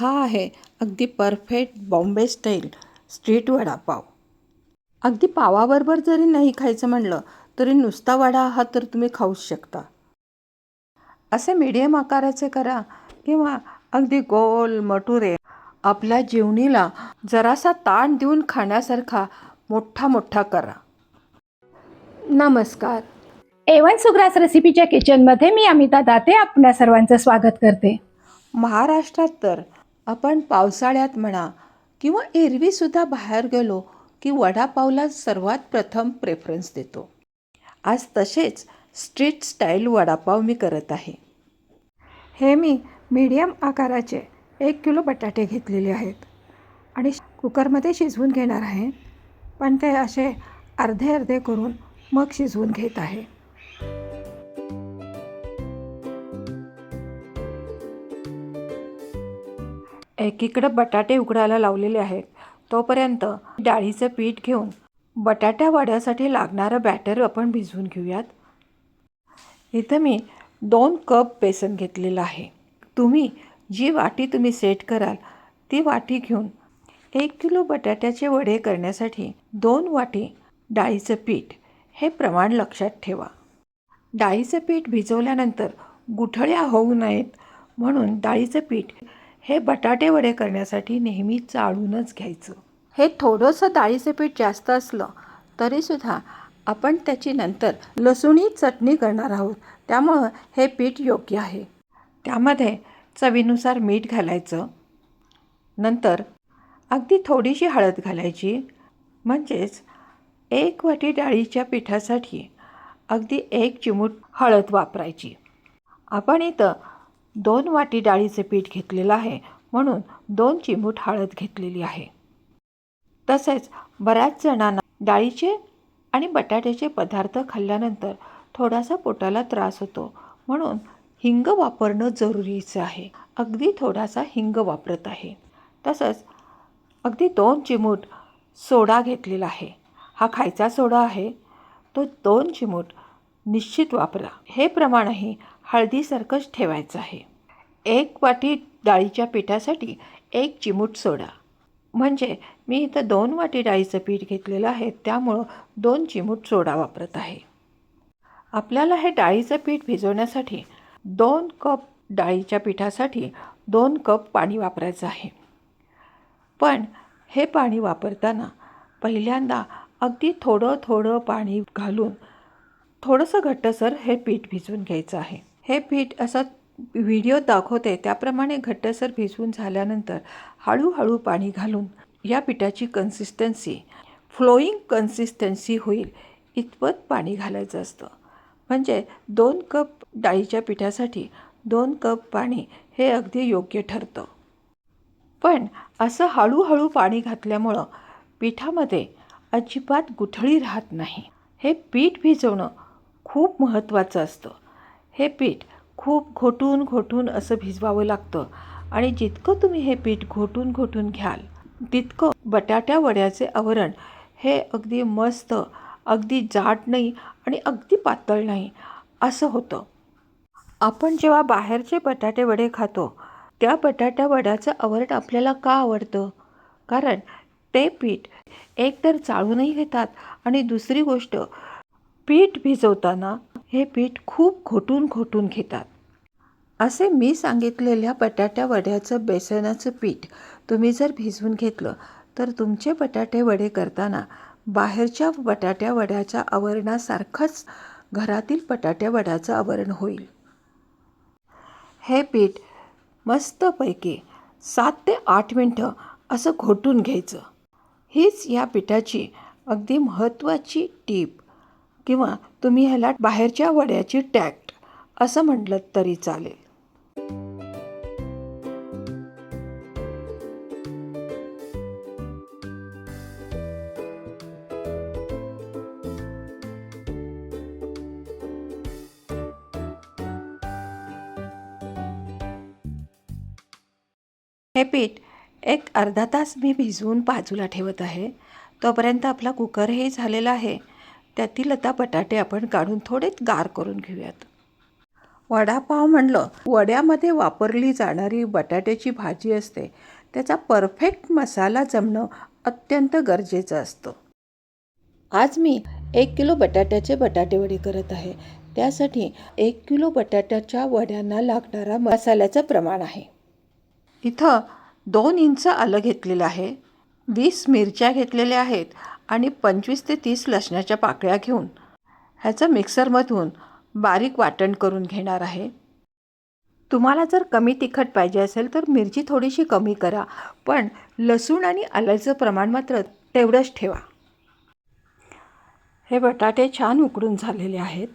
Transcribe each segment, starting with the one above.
हा आहे अगदी perfect Bombay style street vada pav. अगदी पावाबरोबर जरी नाही खायचं म्हणलं तरी नुसता वडा हा तर तुम्ही खाऊच शकता. असे मीडियम आकाराचे करा किंवा अगदी गोल मटुरे. आपल्या जीवनीला जरासा ताण देऊन खाण्यासारखा मोठा मोठा करा. नमस्कार. A1 सुग्रास रेसिपीच्या किचनमध्ये मी अमिता दाते आपल्या सर्वांचं स्वागत करते. महाराष्ट्रात तर आपण पावसाळ्यात म्हणा किंवा एरवीसुद्धा बाहेर गेलो की वडापावला सर्वात प्रथम प्रेफरन्स देतो. आज तसेच स्ट्रीट स्टाईल वडापाव मी करत आहे. हे मी मीडियम आकाराचे 1 किलो बटाटे घेतलेले आहेत आणि कुकरमध्ये शिजवून घेणार आहे, पण ते असे अर्धे अर्धे करून मग शिजवून घेत आहे. एकीकडं बटाटे उकडायला लावलेले आहेत, तोपर्यंत डाळीचं पीठ घेऊन बटाट्या वड्यासाठी लागणारं बॅटर आपण भिजवून घेऊयात. इथं मी 2 कप बेसन घेतलेलं आहे. तुम्ही जी वाटी तुम्ही सेट कराल ती वाटी घेऊन 1 किलो बटाट्याचे वडे करण्यासाठी 2 वाटी डाळीचं पीठ हे प्रमाण लक्षात ठेवा. डाळीचं पीठ भिजवल्यानंतर गुठळ्या होऊ नयेत म्हणून डाळीचं पीठ हे बटाटे वडे करण्यासाठी नेहमी चाळूनच घ्यायचं. हे थोडंसं डाळीचं पीठ जास्त असलं तरीसुद्धा आपण त्याची नंतर लसूणी चटणी करणार आहोत, त्यामुळं हे पीठ योग्य आहे. त्यामध्ये चवीनुसार मीठ घालायचं. नंतर अगदी थोडीशी हळद घालायची. म्हणजेच 1 वाटी डाळीच्या पिठासाठी अगदी 1 चिमूट हळद वापरायची. आपण इथं 2 वाटी डाळीचं पीठ घेतलेलं आहे म्हणून 2 चिमूट हळद घेतलेली आहे. तसेच बऱ्याच जणांना डाळीचे आणि बटाट्याचे पदार्थ खाल्ल्यानंतर थोडासा पोटाला त्रास होतो, म्हणून हिंग वापरणं जरुरीचं आहे. अगदी थोडासा हिंग वापरत आहे. तसंच अगदी 2 चिमूट सोडा घेतलेला आहे. हा खायचा सोडा आहे, तो 2 चिमूट निश्चित वापरा. हे प्रमाणही हळदीसारखंच ठेवायचं आहे. 1 वाटी डाळीच्या पिठासाठी 1 चिमूट सोडा. म्हणजे मी इथं 2 वाटी डाळीचं पीठ घेतलेलं आहे, त्यामुळं 2 चिमूट सोडा वापरत आहे. आपल्याला हे डाळीचं पीठ भिजवण्यासाठी 2 कप डाळीच्या पिठासाठी 2 कप पाणी वापरायचं आहे. पण हे पाणी वापरताना पहिल्यांदा अगदी थोडं थोडं पाणी घालून थोडंसं घट्टसर हे पीठ भिजवून घ्यायचं आहे. हे पीठ असं व्हिडिओ दाखवते त्याप्रमाणे घट्टसर भिजवून झाल्यानंतर हळूहळू पाणी घालून या पिठाची कन्सिस्टन्सी फ्लोईंग कन्सिस्टन्सी होईल इतपत पाणी घालायचं असतं. म्हणजे 2 कप डाळीच्या पिठासाठी 2 कप पाणी हे अगदी योग्य ठरतं. पण असं हळूहळू पाणी घातल्यामुळं पिठामध्ये अजिबात गुठळी राहत नाही. हे पीठ भिजवणं खूप महत्त्वाचं असतं. हे पीठ खूप घोटून घोटून असं भिजवावं लागतं आणि जितकं तुम्ही हे पीठ घोटून घोटून घ्याल तितकं बटाट्या वड्याचे आवरण हे अगदी मस्त, अगदी जाड नाही आणि अगदी पातळ नाही असं होतं. आपण जेव्हा बाहेरचे बटाटे वडे खातो त्या बटाट्या वड्याचं आवरण आपल्याला का आवडतं? कारण ते पीठ एकतर चाळूनही घेतात आणि दुसरी गोष्ट पीठ भिजवताना हे पीठ खूप घोटून घोटून घेतात. असे मी सांगितलेल्या बटाट्या वड्याचं बेसनाचं पीठ तुम्ही जर भिजवून घेतलं तर तुमचे बटाटे वडे करताना बाहेरच्या बटाट्या वड्याच्या आवरणासारखंच घरातील बटाट्या वड्याचं आवरण होईल. हे पीठ मस्तपैकी 7 ते 8 मिनटं असं घोटून घ्यायचं. हीच या पिठाची अगदी महत्त्वाची टीप किंवा तुम्ही ह्याला बाहेरच्या वड्याची टॅक्ट असं म्हटलं तरी चालेल. हे पीठ एक अर्धा तास मी भिजवून बाजूला ठेवत आहे. तोपर्यंत आपला कुकरही झालेला आहे. त्यातील आता बटाटे आपण काढून थोडे गार करून घेऊयात. वडापाव म्हणलं, वड्यामध्ये वापरली जाणारी बटाट्याची भाजी असते, त्याचा परफेक्ट मसाला जमणं अत्यंत गरजेचं असतं. आज मी 1 किलो बटाट्याचे बटाटे वडे करत आहे. त्यासाठी 1 किलो बटाट्याच्या वड्यांना लागणारा मसाल्याचं प्रमाण आहे. इथं 2 इंच आलं घेतलेलं आहे, 20 मिरच्या घेतलेल्या आहेत आणि 25 ते 30 लसणाच्या पाकळ्या घेऊन ह्याचं मिक्सरमधून बारीक वाटण करून घेणार आहे. तुम्हाला जर कमी तिखट पाहिजे असेल तर मिरची थोडीशी कमी करा, पण लसूण आणि आल्याचं प्रमाण मात्र तेवढंच ठेवा. हे बटाटे छान उकडून झालेले आहेत.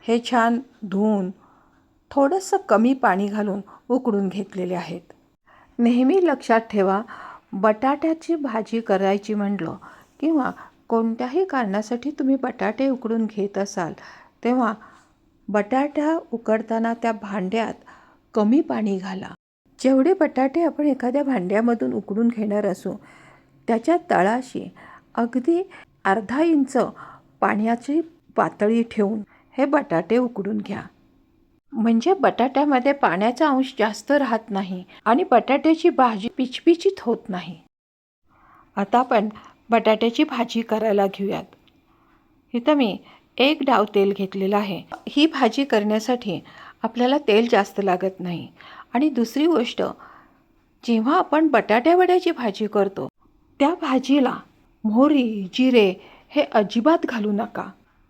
हे छान धुवून थोडंसं कमी पाणी घालून उकडून घेतलेले आहेत. नेहमी लक्षात ठेवा, बटाट्याची भाजी करायची म्हटलं किंवा कोणत्याही कारणासाठी तुम्ही बटाटे उकडून घेत असाल तेव्हा बटाटा उकडताना त्या भांड्यात कमी पाणी घाला. जेवढे बटाटे आपण एखाद्या भांड्यामधून उकडून घेणार असू त्याच्या तळाशी अगदी अर्धा इंच पाण्याची पातळी ठेवून हे बटाटे उकडून घ्या. म्हणजे बटाट्यामध्ये पाण्याचा अंश जास्त राहत नाही आणि बटाट्याची भाजी पिचपिचीत होत नाही. आता आपण बटाट्याची भाजी करायला घेऊयात. इथं मी 1 डाव तेल घेतलेलं आहे. ही भाजी करण्यासाठी आपल्याला तेल जास्त लागत नाही. आणि दुसरी गोष्ट, जेव्हा आपण बटाट्या वड्याची भाजी करतो त्या भाजीला मोहरी, जिरे हे अजिबात घालू नका.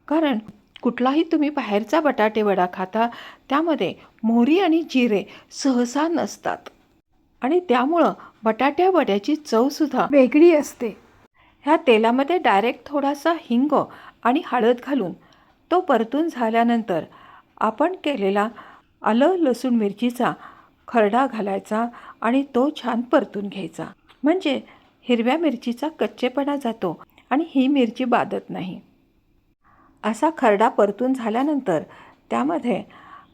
कारण कुठलाही तुम्ही बाहेरचा बटाटे वडा खाता त्यामध्ये मोहरी आणि जिरे सहसा नसतात आणि त्यामुळं बटाट्या वड्याची चवसुद्धा वेगळी असते. ह्या तेलामध्ये डायरेक्ट थोडासा हिंग आणि हळद घालून तो परतून झाल्यानंतर आपण केलेला आलं लसूण मिरचीचा खरडा घालायचा आणि तो छान परतून घ्यायचा. म्हणजे हिरव्या मिरचीचा कच्चेपणा जातो आणि ही मिरची बाधत नाही. असा खरडा परतून झाल्यानंतर त्यामध्ये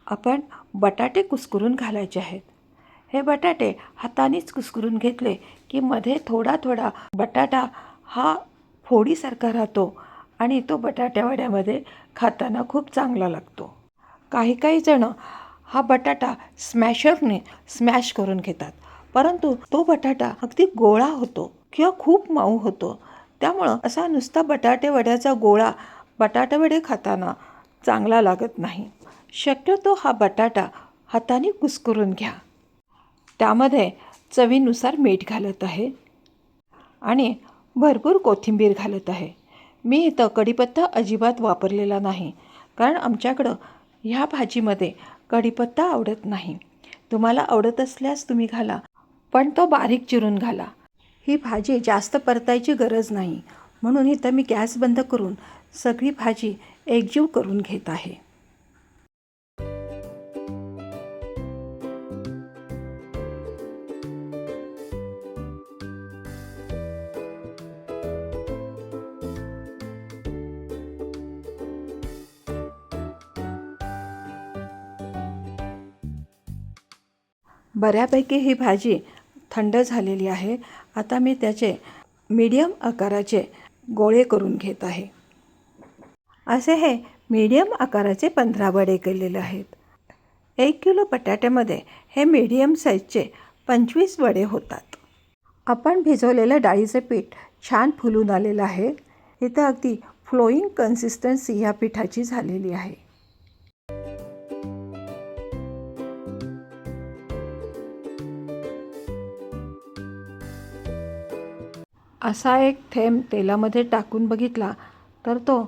आपण बटाटे कुस्करून घालायचे आहेत. हे बटाटे हातानेच कुस्करून घेतले की मध्ये थोडा थोडा बटाटा हा फोडीसारखा राहतो आणि तो बटाट्या वड्यामध्ये खाताना खूप चांगला लागतो. काही जणं हा बटाटा स्मॅशरने स्मॅश करून घेतात, परंतु तो बटाटा अगदी गोळा होतो किंवा खूप मऊ होतो. त्यामुळं असा नुसता बटाटे वड्याचा गोळा बटाटे वडे खाताना चांगला लागत नाही. शक्यतो हा बटाटा हाताने कुस्करून घ्या. त्यामध्ये चवीनुसार मीठ घालत आहे आणि भरपूर कोथिंबीर घालत आहे. मी इथं कढीपत्ता अजिबात वापरलेला नाही, कारण आमच्याकडं ह्या भाजीमध्ये कढीपत्ता आवडत नाही. तुम्हाला आवडत असल्यास तुम्ही घाला, पण तो बारीक चिरून घाला. ही भाजी जास्त परतायची गरज नाही, म्हणून इथं मी गॅस बंद करून सगळी भाजी एकजीव करून घेत आहे. बऱ्यापैकी ही भाजी थंड झालेली आहे. आता मी त्याचे मीडियम आकाराचे गोळे करून घेत आहे. असे हे मीडियम आकाराचे 15 वडे केलेले आहेत. 1 किलो बटाट्यामध्ये हे मीडियम साईजचे 25 वडे होतात. आपण भिजवलेलं डाळीचं पीठ छान फुलून आलेलं आहे. इथं अगदी फ्लोईंग कन्सिस्टन्सी या पिठाची झालेली आहे. असा एक थेंब तेलामध्ये टाकून बघितला तर तो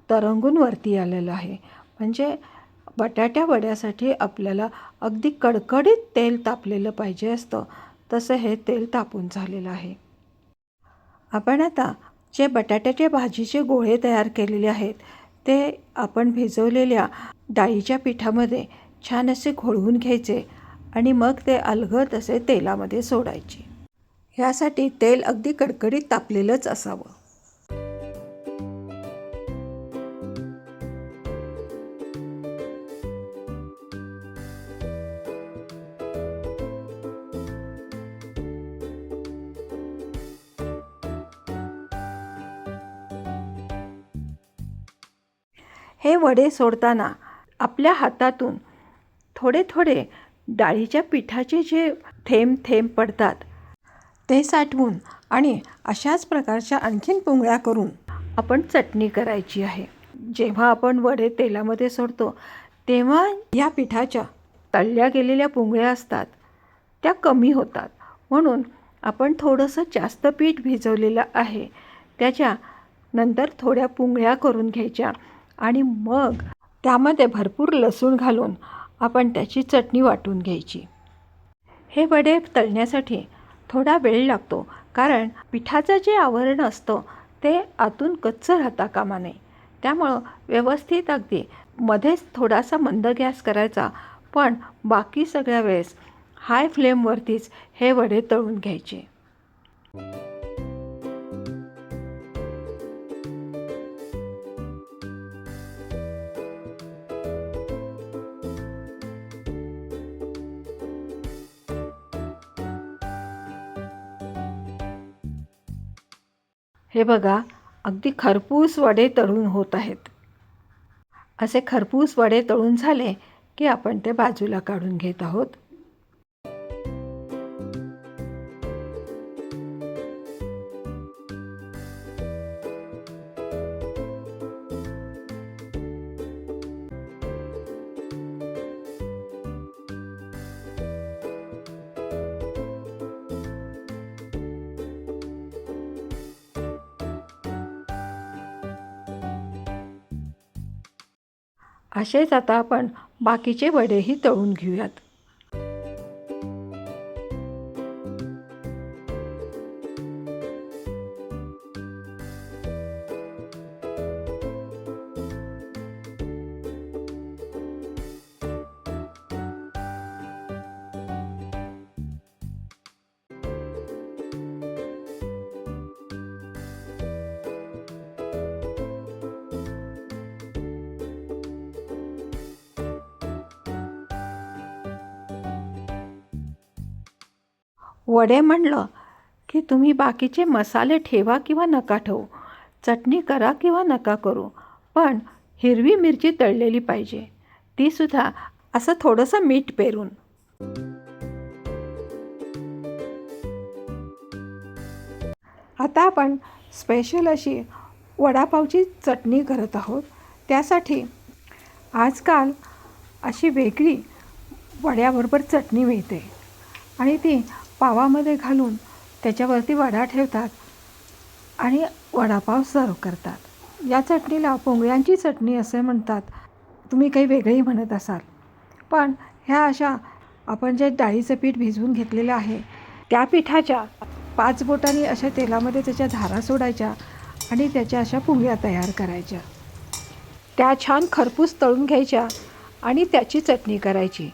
तरंगून वरती आलेला आहे. म्हणजे बटाट्या वड्यासाठी आपल्याला अगदी कडकडीत तेल तापलेलं पाहिजे असतं, तसं हे तेल तापून झालेलं आहे. आपण आता जे बटाट्याच्या भाजीचे गोळे तयार केलेले आहेत ते आपण भिजवलेल्या डाळीच्या पिठामध्ये छान असे घोळवून घ्यायचे आणि मग ते अलगद असे तेलामध्ये सोडायचे. ह्यासाठी तेल अगदी कडकडीत तापलेलंच असावं. हे वडे सोडताना आपल्या हातातून थोडे थोडे डाळीच्या पिठाचे जे थेंब थेंब पडतात ते साठवून आणि अशाच प्रकारच्या आणखीन पुंगळ्या करून आपण चटणी करायची आहे. जेव्हा आपण वडे तेलामध्ये सोडतो तेव्हा या पिठाच्या तळल्या गेलेल्या पुंगळ्या असतात त्या कमी होतात. म्हणून आपण थोडंसं जास्त पीठ भिजवलेलं आहे त्याच्या नंतर थोड्या पुंगळ्या करून घ्यायच्या आणि मग त्यामध्ये भरपूर लसूण घालून आपण त्याची चटणी वाटून घ्यायची. हे वडे तळण्यासाठी थोडा वेळ लागतो कारण पिठाचं जे आवरण असतं ते आतून कच्चं राहता कामा नये. त्यामुळं व्यवस्थित अगदी मध्येच थोडासा मंद गॅस करायचा, पण बाकी सगळ्या वेळेस हाय फ्लेमवरतीच हे वडे तळून घ्यायचे. हे बघा, अगदी खरपूस वडे तळून होत आहेत. असे खरपूस वडे तळून झाले की आपण ते बाजूला काढून घेत आहोत. असेच आता आपण बाकीचे वडेही तळून घेऊयात. वडे म्हणलं की तुम्ही बाकीचे मसाले ठेवा किंवा नका ठेवू, चटणी करा किंवा नका करू, पण हिरवी मिरची तळलेली पाहिजे, तीसुद्धा असं थोडंसं मीठ पेरून. आता आपण स्पेशल अशी वडापावची चटणी करत आहोत. त्यासाठी आजकाल अशी वेगळी वड्याबरोबर चटणी मिळते आणि ती पावामध्ये घालून त्याच्यावरती वडा ठेवतात आणि वडापाव सर्व करतात. या चटणीला पोंगळ्यांची चटणी असे म्हणतात. तुम्ही काही वेगळी म्हणत असाल, पण ह्या अशा आपण जे डाळीचं पीठ भिजवून घेतलेलं आहे त्या पिठाच्या 5 बोटांनी अशा तेलामध्ये त्याच्या धारा सोडायच्या आणि त्याच्या अशा पुंगळ्या तयार करायच्या. त्या छान खरपूस तळून घ्यायच्या आणि त्याची चटणी करायची.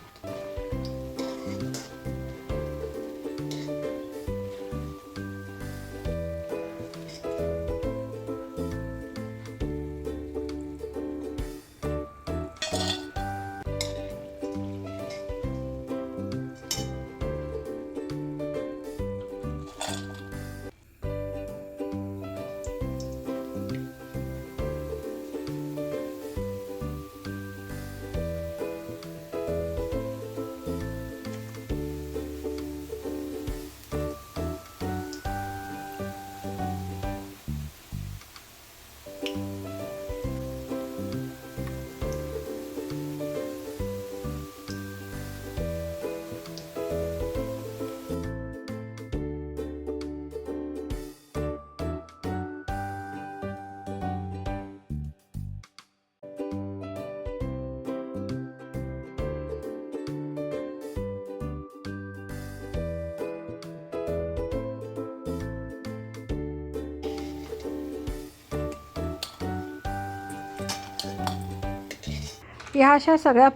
या अशा सगळ्या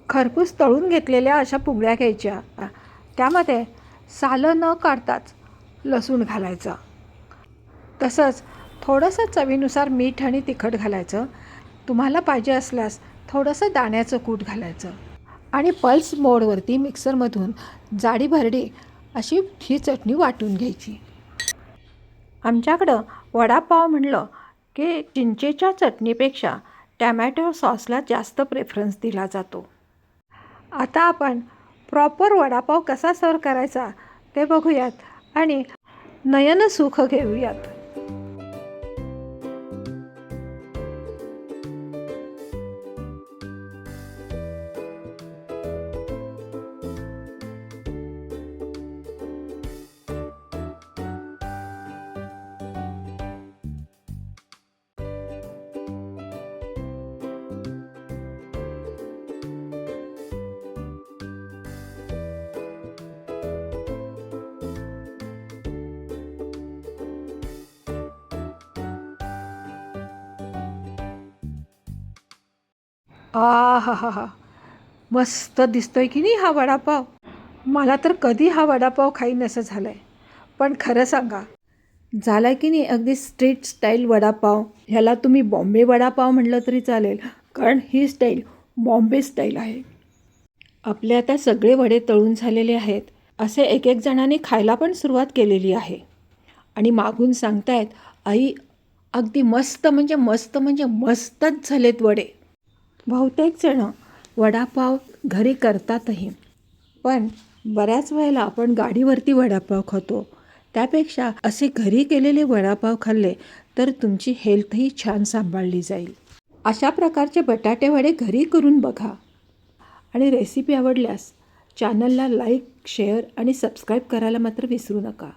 खरपूस तळून घेतलेल्या अशा पुंगळ्या घ्यायच्या. त्यामध्ये सालं न काढताच लसूण घालायचं, तसंच थोडंसं चवीनुसार मीठ आणि तिखट घालायचं. तुम्हाला पाहिजे असल्यास थोडंसं दाण्याचं कूट घालायचं आणि पल्स मोडवरती मिक्सरमधून जाडी भरडी अशी ही चटणी वाटून घ्यायची. आमच्याकडं वडापाव म्हणलं की चिंचेच्या चटणीपेक्षा टॅमॅटो सॉसला जास्त प्रेफरन्स दिला जातो. आता आपण प्रॉपर वडापाव कसा सर्व करायचा ते बघूयात आणि नयनसुख घेऊयात. आ हा हा हा, मस्त दिसतोय की नाही हा वडापाव. मला तर कधी हा वडापाव खाईन असं झालं आहे. पण खरं सांगा, झाला की नाही अगदी स्ट्रीट स्टाईल वडापाव. ह्याला तुम्ही बॉम्बे वडापाव म्हटलं तरी चालेल, कारण ही स्टाईल बॉम्बे स्टाईल आहे. आपले आता सगळे वडे तळून झालेले आहेत. असे एक एक जणांनी खायला पण सुरुवात केलेली आहे. आणि मागून सांगतायत, आई अगदी मस्त म्हणजे मस्त म्हणजे मस्तच झालेत वडे. बहुतेक जणं वडापाव घरी करतातही, पण बऱ्याच वेळेला आपण गाडीवरती वडापाव खातो. त्यापेक्षा असे घरी केलेले वडापाव खाल्ले तर तुमची हेल्थही छान सांभाळली जाईल. अशा प्रकारचे बटाटे वडे घरी करून बघा. आणि रेसिपी आवडल्यास चॅनलला लाईक, शेअर आणि सबस्क्राईब करायला मात्र विसरू नका.